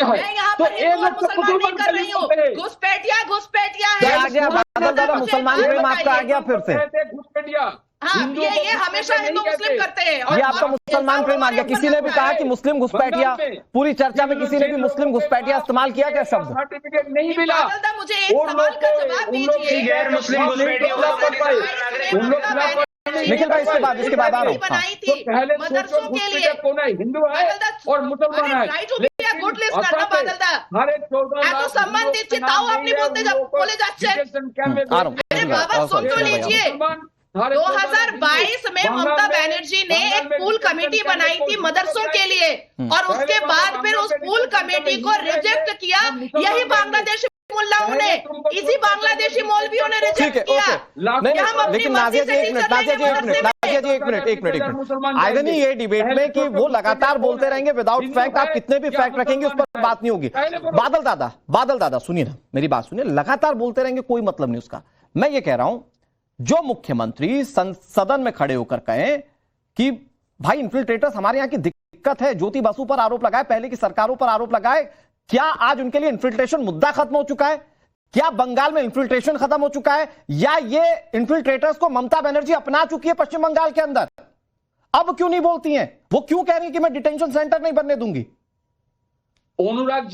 है। मैं यहाँ तो पर हिंदू और मुसलमान नहीं कर रही हूँ, घुसपैठिया है। आ गया बादल दादा, मुसलमान प्रेम आपका आ गया फिर से। घुसपैठिया हाँ, ये हमेशा हिंदू मुस्लिम करते हैं। ये आपका मुसलमान प्रेम आ गया। किसी ने भी कहा कि मुस्लिम घुसपैठिया, पूरी चर्चा में किसी ने भी मुस्लिम घुसपैठिया इस्तेमाल किया क्या शब्द? सर्टिफिकेट नहीं मिला। मुझे एक सवाल का जवाब दीजिए। गैर मुस्लिम घुसपैठिया निखिल भाई इसके बाद आ रहा हूँ। बनाई थी मदरसों के लिए, कौन है, हिंदू है और मुसलमान है। गुड लिस्टनर बादल दा এত সম্মান দিচ্ছি তাও আপনি বলে যাচ্ছেন। अरे बाबा सुन तो लीजिए, 2022 में ममता बनर्जी ने एक पूल कमेटी बनाई थी मदरसों के लिए, और उसके बाद फिर उस पूल कमेटी को रिजेक्ट किया यही बांग्लादेशी मुल्लाओं ने, इसी बांग्लादेशी मौलवियों ने रिजेक्ट किया। लेकिन नाजिया जी एक मिनट आयरनी ये डिबेट में कि वो लगातार बोलते रहेंगे विदाउट फैक्ट, आप कितने भी फैक्ट रखेंगे उस पर बात नहीं होगी। बादल दादा सुनिए ना, मेरी बात सुनिए, लगातार बोलते रहेंगे कोई मतलब नहीं उसका। मैं ये कह रहा हूं जो मुख्यमंत्री सदन में खड़े होकर कहें कि भाई इन्फिल्ट्रेटर्स हमारे यहां की दिक्कत है, ज्योति बसु पर आरोप लगाए, पहले की सरकारों पर आरोप लगाए, क्या आज उनके लिए इन्फिल्ट्रेशन मुद्दा खत्म हो चुका है? क्या बंगाल में इन्फिल्ट्रेशन खत्म हो चुका है, या ये इन्फिल्ट्रेटर्स को ममता बनर्जी अपना चुकी है पश्चिम बंगाल के अंदर? अब क्यों नहीं बोलती हैं? वो क्यों कह रही है कि मैं डिटेंशन सेंटर नहीं बनने दूंगी? अनुराग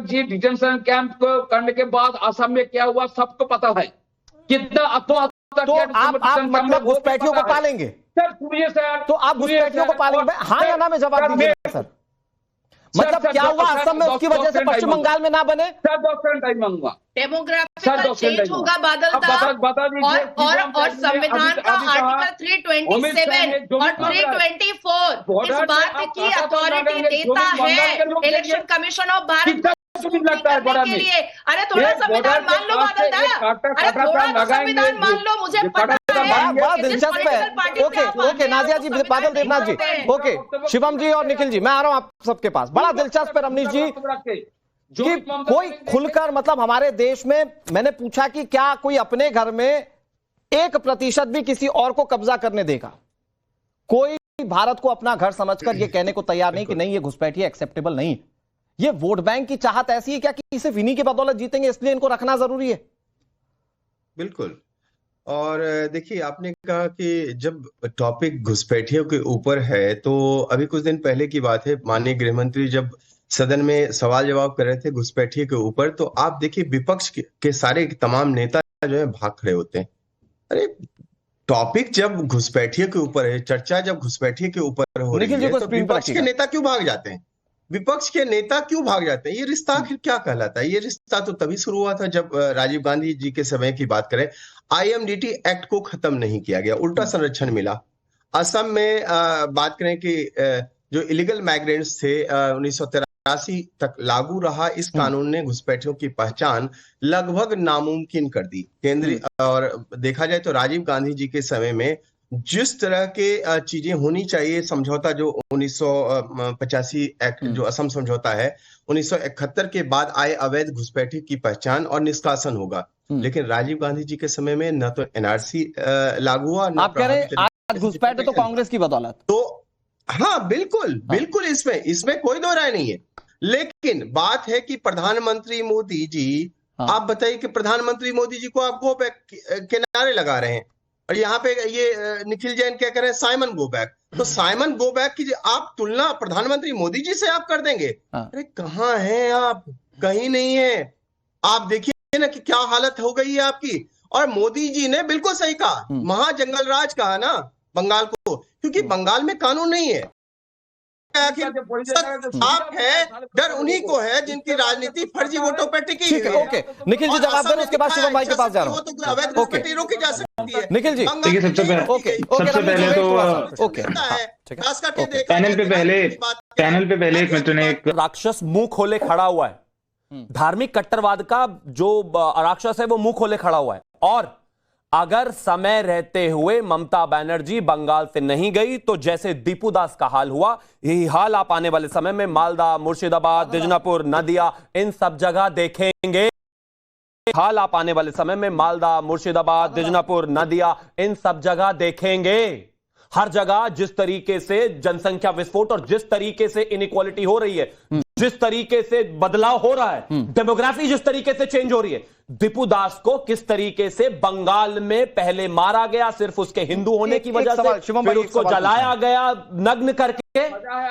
जी डिटेंशन कैंप को करने के बाद असम में क्या हुआ सबको पता है। कितना तो आप मतलब घुसपैठियों को पालेंगे सर? सुनिए सर, तो आप घुसपैठियों को पालेंगे? हाँ या ना में जवाब दीजिए सर। मतलब क्या हुआ असम में उसकी वजह से पश्चिम बंगाल में ना बने? सर 2 टाइम मांगूंगा। डेमोग्राफिकल चेंज होगा बादल और संविधान का आर्टिकल 327 और 324 इस बात की अथॉरिटी देता है इलेक्शन कमीशन ऑफ भारत लगता है बड़ा के लिए। अरे थोड़ा संविधान मान लो बादल दा, अरे थोड़ा संविधान मान लो, मुझे पता है। दिलचस्प है। ओके नाजिया जी, बादल देवनाथ जी, ओके शिवम जी और निखिल जी, मैं आ रहा हूं आप सबके पास। बड़ा दिलचस्प है रमनीश जी कि कोई खुलकर, मतलब हमारे देश में मैंने पूछा कि क्या कोई अपने घर में 1% भी किसी और को कब्जा करने देगा? कोई भारत को अपना घर समझकर यह कहने को तैयार नहीं कि नहीं ये घुसपैठिया एक्सेप्टेबल नहीं। ये वोट बैंक की चाहत ऐसी है क्या कि सिर्फ इन्हीं की बदौलत जीतेंगे इसलिए इनको रखना जरूरी है? बिल्कुल। और देखिए, आपने कहा कि जब टॉपिक घुसपैठियों के ऊपर है, तो अभी कुछ दिन पहले की बात है, माननीय गृहमंत्री जब सदन में सवाल जवाब कर रहे थे घुसपैठियों के ऊपर, तो आप देखिए विपक्ष के सारे तमाम नेता जो है भाग खड़े होते हैं। अरे टॉपिक जब घुसपैठियों के ऊपर है, चर्चा जब घुसपैठियों के ऊपर हो रही है, तो विपक्ष के नेता क्यों भाग जाते हैं? विपक्ष के नेता क्यों भाग जाते हैं? ये रिश्ता आखिर क्या कहलाता है? ये रिश्ता तो तभी शुरू हुआ था जब राजीव गांधी जी के समय की बात करें, आईएमडीटी एक्ट को खत्म नहीं किया गया, उल्टा संरक्षण मिला। असम में बात करें कि जो इलीगल माइग्रेंट्स थे 1983 तक लागू रहा, इस कानून ने घुसपैठियों की पहचान लगभग नामुमकिन कर दी। केंद्रीय और देखा जाए तो राजीव गांधी जी के समय में जिस तरह के चीजें होनी चाहिए, समझौता जो 1985 एक्ट जो असम समझौता है, 1971 के बाद आए अवैध घुसपैठी की पहचान और निष्कासन होगा। लेकिन राजीव गांधी जी के समय में न तो एनआरसी लागू हुआ, आप कह रहे हैं आज घुसपैठ तो कांग्रेस की बदौलत। तो हाँ बिल्कुल इसमें कोई दो राय नहीं है। लेकिन बात है कि प्रधानमंत्री मोदी जी, आप बताइए कि प्रधानमंत्री मोदी जी को आप गो बैक के नारे लगा रहे हैं, और यहाँ पे ये निखिल जैन क्या कह रहे हैं, साइमन गो बैक। तो साइमन गो बैक की आप तुलना प्रधानमंत्री मोदी जी से आप कर देंगे? अरे कहाँ हैं आप? कहीं नहीं है। आप देखिए ना कि क्या हालत हो गई है आपकी। और मोदी जी ने बिल्कुल सही कहा, महाजंगल राज कहा ना बंगाल को, क्योंकि बंगाल में कानून नहीं है। आखिर आप है, डर उन्हीं को है जिनकी राजनीति फर्जी वोटों पर टिकी है। ओके निखिल जी जवाब दें, उसके बाद शिवम भाई के पास जा रहा हूं। ओके रोकी जा सकती है निखिल जी। सबसे पहले तो ओके पैनल पे पहले एक मिनट ने राक्षस मुंह खोले खड़ा हुआ है, धार्मिक कट्टरवाद का जो राक्षस है वो मुंह खोले खड़ा हुआ है। और अगर समय रहते हुए ममता बनर्जी बंगाल से नहीं गई तो जैसे दीपू दास का हाल हुआ, यही हाल आप आने वाले समय में मालदा, मुर्शिदाबाद, दिजनापुर, नदिया, इन सब जगह देखेंगे। हाल आप आने वाले समय में मालदा, मुर्शिदाबाद, दिजनापुर, नदिया, इन सब जगह देखेंगे। हर जगह जिस तरीके से जनसंख्या विस्फोट और जिस तरीके से इनइक्वालिटी हो रही है, जिस तरीके से बदलाव हो रहा है, डेमोग्राफी जिस तरीके से चेंज हो रही है, दीपू दास को किस तरीके से बंगाल में पहले मारा गया सिर्फ उसके हिंदू होने की वजह से, फिर उसको जलाया गया नग्न करके,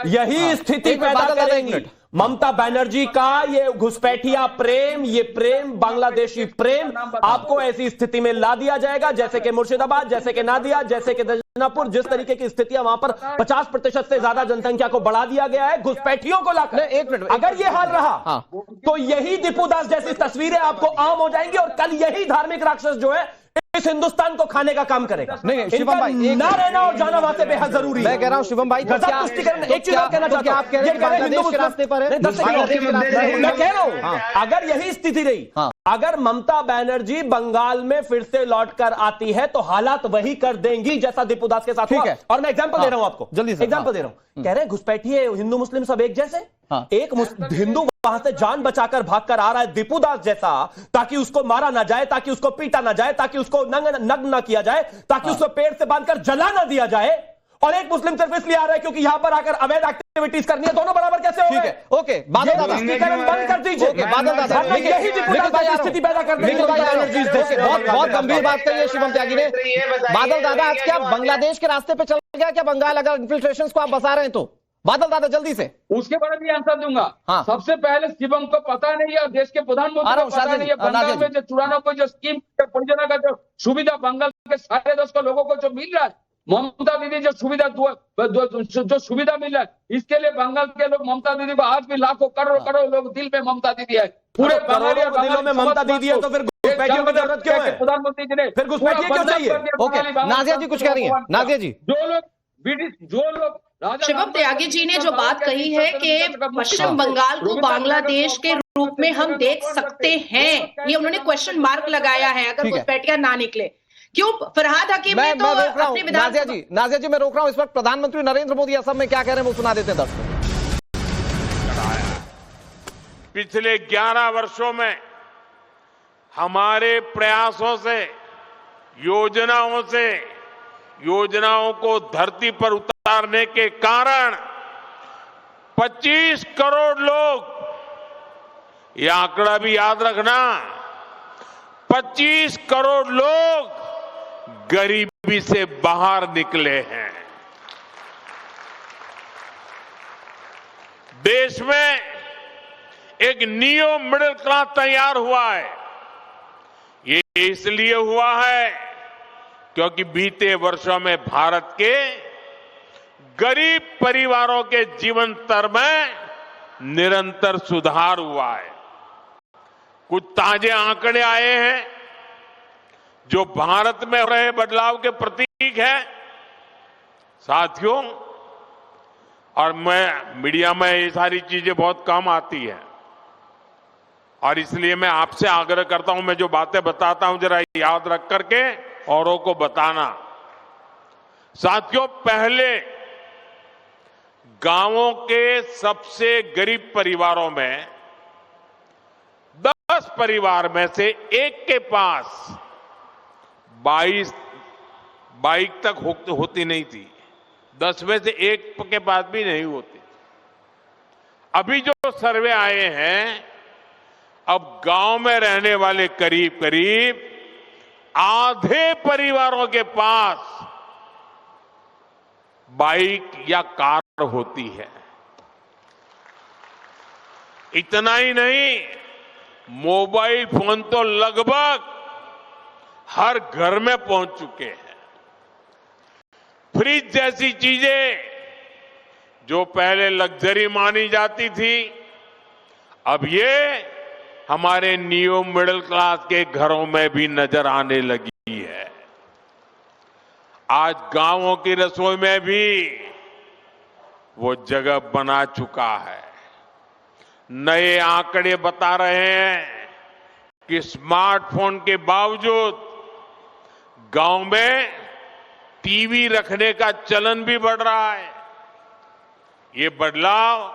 यही स्थिति पैदा करेंगी ममता बनर्जी का ये घुसपैठिया प्रेम, ये प्रेम बांग्लादेशी प्रेम आपको ऐसी स्थिति में ला दिया जाएगा जैसे कि मुर्शिदाबाद, जैसे कि नादिया, जैसे कि दशनापुर, जिस तरीके की स्थितियां वहां पर 50% से ज्यादा जनसंख्या को बढ़ा दिया गया है घुसपैठियों को लाकर। एक मिनट, अगर ये हाल रहा तो यही दीपू दास जैसी तस्वीरें आपको आम हो जाएंगी और कल यही धार्मिक राक्षस जो है इस हिंदुस्तान को खाने का काम करेगा। नहीं शिवम भाई, ना रहना और जाना वहां से बेहद जरूरी है। मैं कह रहा हूं शिवम भाई, एक चीज और कहना चाहता हूं, आप कह रहे हैं बांग्लादेश के रास्ते पर है, मैं कह रहा हूं अगर यही स्थिति रही, अगर ममता बनर्जी बंगाल में फिर से लौटकर आती है तो हालात वही कर देंगी जैसा दीपू दास के साथ हुआ। और मैं एग्जांपल दे रहा हूं आपको, जल्दी से एग्जांपल दे रहा हूं। कह रहे हैं घुसपैठिए हिंदू मुस्लिम सब एक जैसे, एक हिंदू वहां से जान बचाकर भागकर आ रहा है दीपू दास जैसा, ताकि उसको मारा ना जाए, ताकि उसको पीटा ना जाए, ताकि उसको नग्न ना किया जाए, ताकि उसको पेड़ से बांधकर जला ना दिया जाए, और एक मुस्लिम सिर्फ इसलिए आ रहा है क्योंकि यहां पर आकर अवैध एक्टिविटीज करनी है। दोनों बराबर कैसे हो गए? ओके बादल दादा बंद कर दीजिए, बादल दादा यही स्थिति पैदा कर देंगे। बहुत गंभीर बात कही है शिवम त्यागी ने। बादल दादा आज क्या बांग्लादेश के रास्ते पे चल गया क्या बंगाल, अगर इन्फिल्ट्रेशन को आप बता रहे हैं तो? बादल दादा जल्दी से उसके बारे में आंसर दूंगा। सबसे पहले शिवम को पता नहीं है, देश के प्रधानमंत्री को पता नहीं है, बंगाल में जो चुराना को जो स्कीम परियोजना का जो सुविधा बंगाल के 10.5 लोगों को जो मिल रहा है, ममता दीदी जो सुविधा मिल रहा है, इसके लिए बंगाल के लोग ममता दीदी को आज भी लाखों करोड़ों लोग दिल में ममता दीदी है। पूरे दिलों में ममता दीदी है तो फिर घुसपैठियों की जरूरत क्यों है? प्रधानमंत्री जी ने फिर घुसपैठिए क्यों चाहिए? ओके नाजिया जी कुछ कह रही है। नाजिया जी, जो लोग शिवम त्यागी जी ने जो बात कही है कि पश्चिम बंगाल को बांग्लादेश के रूप में हम देख सकते हैं, ये उन्होंने क्वेश्चन मार्क लगाया है अगर घुसपैठिया ना निकले। क्यों? फरहाद हकीम ने तो अपनी नाजिया जी मैं रोक रहा हूं, इस वक्त प्रधानमंत्री नरेंद्र मोदी असम में क्या कह रहे हैं वो सुना देते हैं दर्शकों। पिछले 11 वर्षों में हमारे प्रयासों से, योजनाओं को धरती पर उतारने के कारण 25 करोड़ लोग, यह आंकड़ा भी याद रखना, 25 करोड़ लोग गरीबी से बाहर निकले हैं। देश में एक नियो मिडिल क्लास तैयार हुआ है। ये इसलिए हुआ है क्योंकि बीते वर्षों में भारत के गरीब परिवारों के जीवन स्तर में निरंतर सुधार हुआ है। कुछ ताजे आंकड़े आए हैं जो भारत में हो रहे बदलाव के प्रतीक है। साथियों, और मैं मीडिया में ये सारी चीजें बहुत कम आती है और इसलिए मैं आपसे आग्रह करता हूं, मैं जो बातें बताता हूं जरा याद रख करके औरों को बताना। साथियों, पहले गांवों के सबसे गरीब परिवारों में 10 परिवार में से एक के पास 22 बाइक तक होती नहीं थी, 10 में से एक के पास भी नहीं होती। अभी जो सर्वे आए हैं, अब गांव में रहने वाले करीब करीब आधे परिवारों के पास बाइक या कार होती है। इतना ही नहीं, मोबाइल फोन तो लगभग हर घर में पहुंच चुके हैं। फ्रिज जैसी चीजें जो पहले लग्जरी मानी जाती थी, अब ये हमारे नियो मिडिल क्लास के घरों में भी नजर आने लगी है। आज गांवों की रसोई में भी वो जगह बना चुका है। नए आंकड़े बता रहे हैं कि स्मार्टफोन के बावजूद गांव में टीवी रखने का चलन भी बढ़ रहा है। ये बदलाव